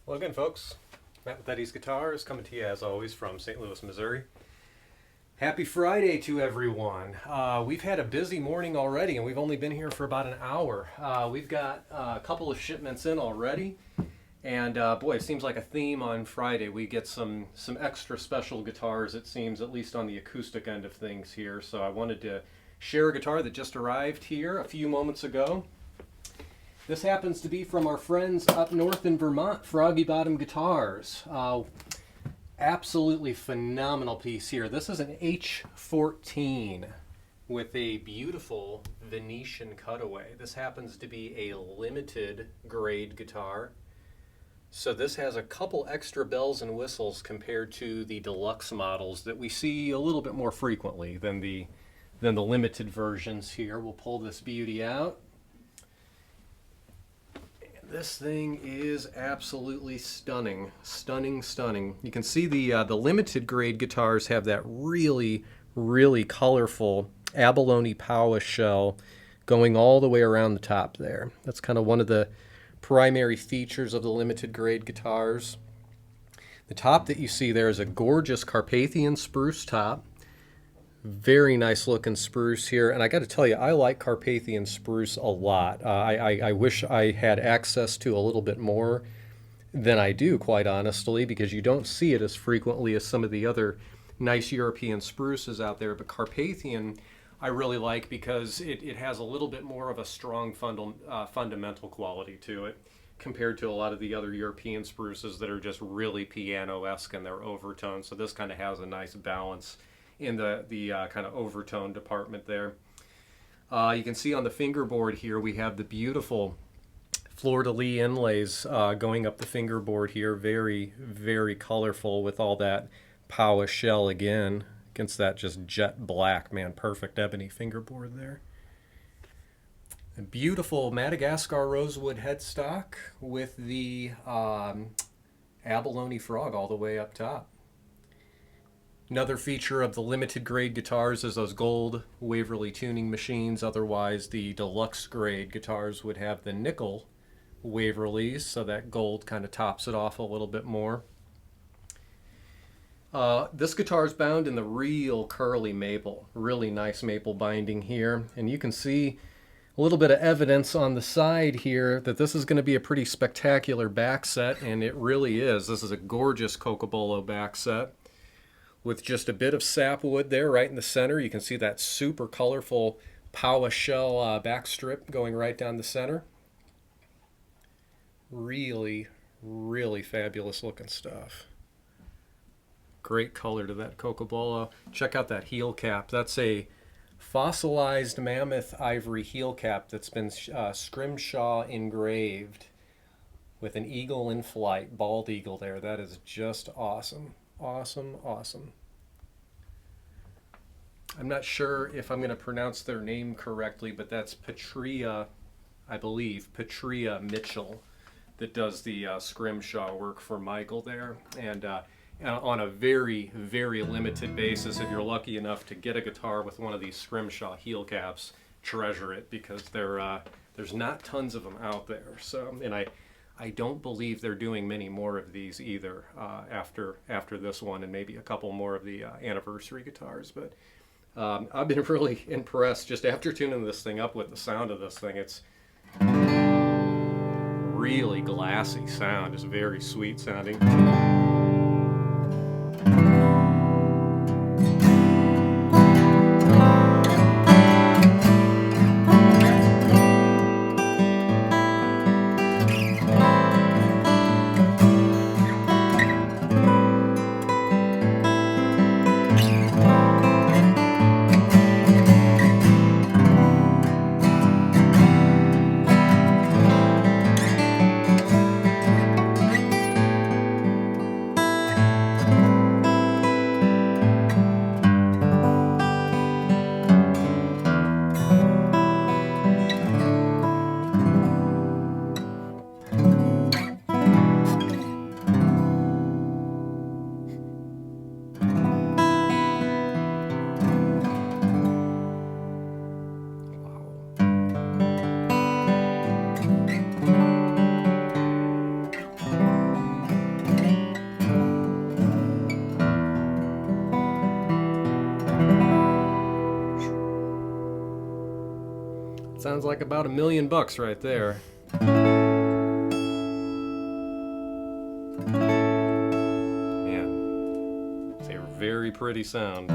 Hello again, folks. Matt with Eddie's Guitars, coming to you as always from St. Louis, Missouri. Happy Friday to everyone. We've had a busy morning already, and we've only been here for about an hour. We've got a couple of shipments in already, and boy, it seems like a theme on Friday. We get some extra special guitars, it seems, at least on the acoustic end of things here. So I wanted to share a guitar that just arrived here a few moments ago. This happens to be from our friends up north in Vermont, Froggy Bottom Guitars. Absolutely phenomenal piece here. This is an H14 with a beautiful Venetian cutaway. This happens to be a limited grade guitar. So this has a couple extra bells and whistles compared to the deluxe models that we see a little bit more frequently than the limited versions here. We'll pull this beauty out. This thing is absolutely stunning, stunning, stunning. You can see the limited grade guitars have that really, really colorful abalone power shell going all the way around the top there. That's kind of one of the primary features of the limited grade guitars. The top that you see there is a gorgeous Carpathian spruce top. Very nice looking spruce here, and I got to tell you, I like Carpathian spruce a lot. I wish I had access to a little bit more than I do, quite honestly, because you don't see it as frequently as some of the other nice European spruces out there. But Carpathian I really like because it has a little bit more of a strong fundamental quality to it compared to a lot of the other European spruces that are just really piano-esque in their overtones. So this kind of has a nice balance in the kind of overtone department there. You can see on the fingerboard here we have the beautiful fleur-de-lis inlays going up the fingerboard here. Very, very colorful with all that power shell again against that just jet black, man, perfect ebony fingerboard there. A beautiful Madagascar rosewood headstock with the abalone frog all the way up top. Another feature of the limited grade guitars is those gold Waverly tuning machines. Otherwise, the deluxe grade guitars would have the nickel Waverlys, so that gold kind of tops it off a little bit more. This guitar is bound in the real curly maple. Really nice maple binding here. And you can see a little bit of evidence on the side here that this is going to be a pretty spectacular back set, and it really is. This is a gorgeous Cocobolo back set with just a bit of sapwood there right in the center. You can see that super colorful power shell back strip going right down the center. Really, really fabulous looking stuff. Great color to that Cocobolo. Check out that heel cap. That's a fossilized mammoth ivory heel cap that's been scrimshaw engraved with an eagle in flight, bald eagle there. That is just awesome. Awesome, awesome. I'm not sure if I'm going to pronounce their name correctly, but that's Patria, I believe, Patria Mitchell, that does the scrimshaw work for Michael there. And on a very, very limited basis, if you're lucky enough to get a guitar with one of these scrimshaw heel caps, treasure it, because there's not tons of them out there. So, and I don't believe they're doing many more of these either after this one, and maybe a couple more of the anniversary guitars. But I've been really impressed just after tuning this thing up with the sound of this thing. It's really glassy sound, just very sweet sounding. like about $1 million right there. Man, it's a very pretty sound.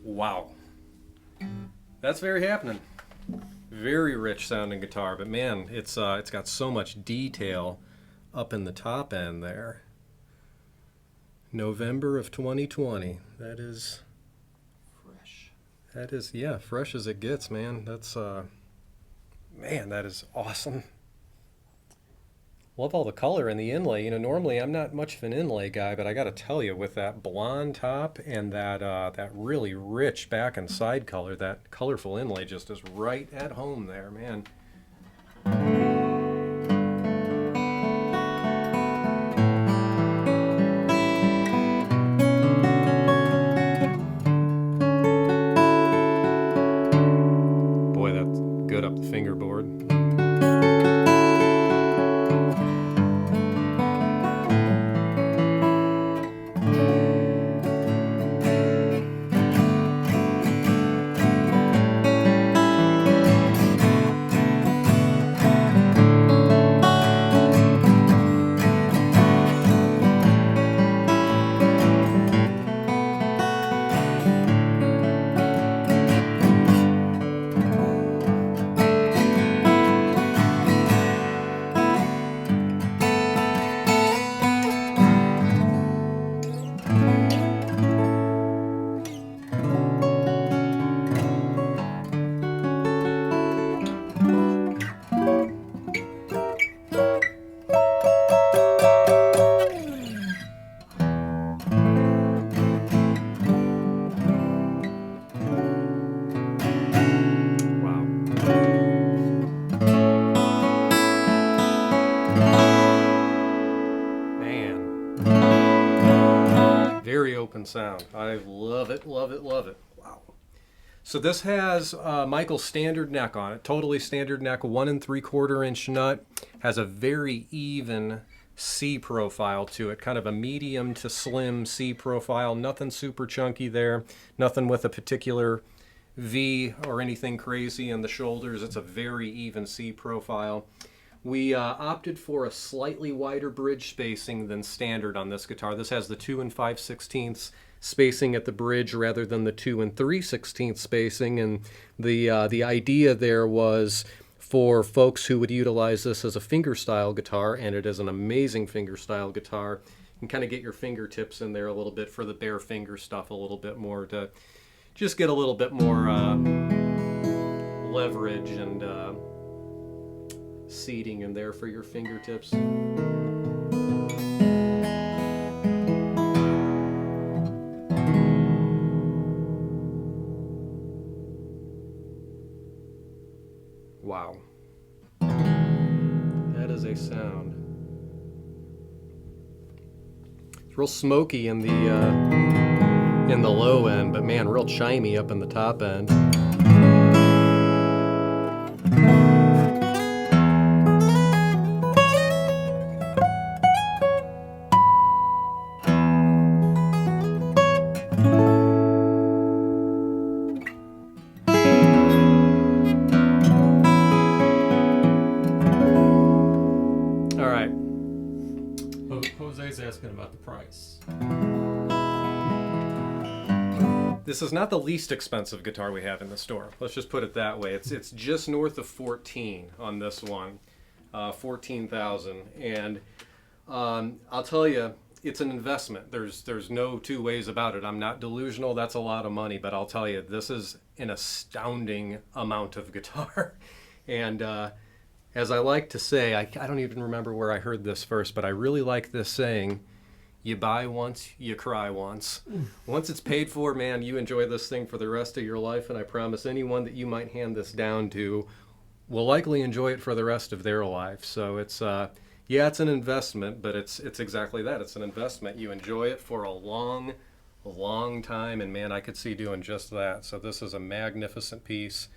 Wow, that's very happening. Very rich sounding guitar, but man, it's got so much detail up in the top end there. November of 2020. That is fresh. That is, yeah, fresh as it gets, man. That's man, that is awesome. Love all the color and the inlay. You know, normally I'm not much of an inlay guy, but I got to tell you, with that blonde top and that really rich back and side color, that colorful inlay just is right at home there, man. Boy, that's good up the fingerboard. Very open sound. I love it, love it, love it. Wow. So this has Michael's standard neck on it. Totally standard neck, 1 3/4 inch nut. Has a very even C profile to it. Kind of a medium to slim C profile. Nothing super chunky there. Nothing with a particular V or anything crazy in the shoulders. It's a very even C profile. We opted for a slightly wider bridge spacing than standard on this guitar. This has the 2 5/16 spacing at the bridge rather than the 2 3/16 spacing, and the idea there was for folks who would utilize this as a fingerstyle guitar, and it is an amazing fingerstyle guitar. You can kind of get your fingertips in there a little bit for the bare finger stuff a little bit more, to just get a little bit more leverage and seating in there for your fingertips. Wow. That is a sound. It's real smoky in the low end, but man, real chimey up in the top end. price? This is not the least expensive guitar we have in the store. Let's just put it that way. It's just north of 14 on this one, 14,000. And I'll tell you, it's an investment. There's no two ways about it. I'm not delusional. That's a lot of money, but I'll tell you, this is an astounding amount of guitar. And as I like to say, I don't even remember where I heard this first, but I really like this saying. You buy once, you cry once. Once it's paid for, man, you enjoy this thing for the rest of your life, and I promise anyone that you might hand this down to will likely enjoy it for the rest of their life. So it's, yeah, it's an investment, but it's exactly that. It's an investment. You enjoy it for a long time, and man, I could see doing just that. So this is a magnificent piece.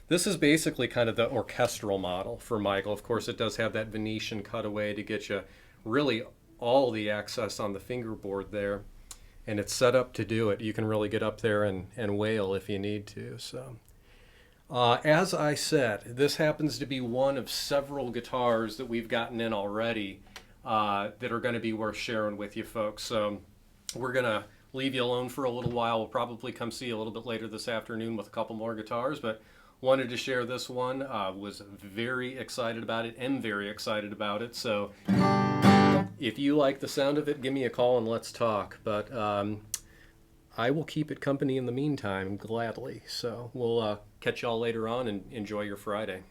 This is basically kind of the orchestral model for Michael. Of course, it does have that Venetian cutaway to get you really all the access on the fingerboard there, and it's set up to do it. You can really get up there and wail if you need to. So as I said, this happens to be one of several guitars that we've gotten in already that are going to be worth sharing with you folks. So we're going to leave you alone for a little while. We'll probably come see you a little bit later this afternoon with a couple more guitars, but wanted to share this one. Was very excited about it, am very excited about it. So if you like the sound of it, give me a call and let's talk. But I will keep it company in the meantime, gladly. So we'll catch y'all later on and enjoy your Friday.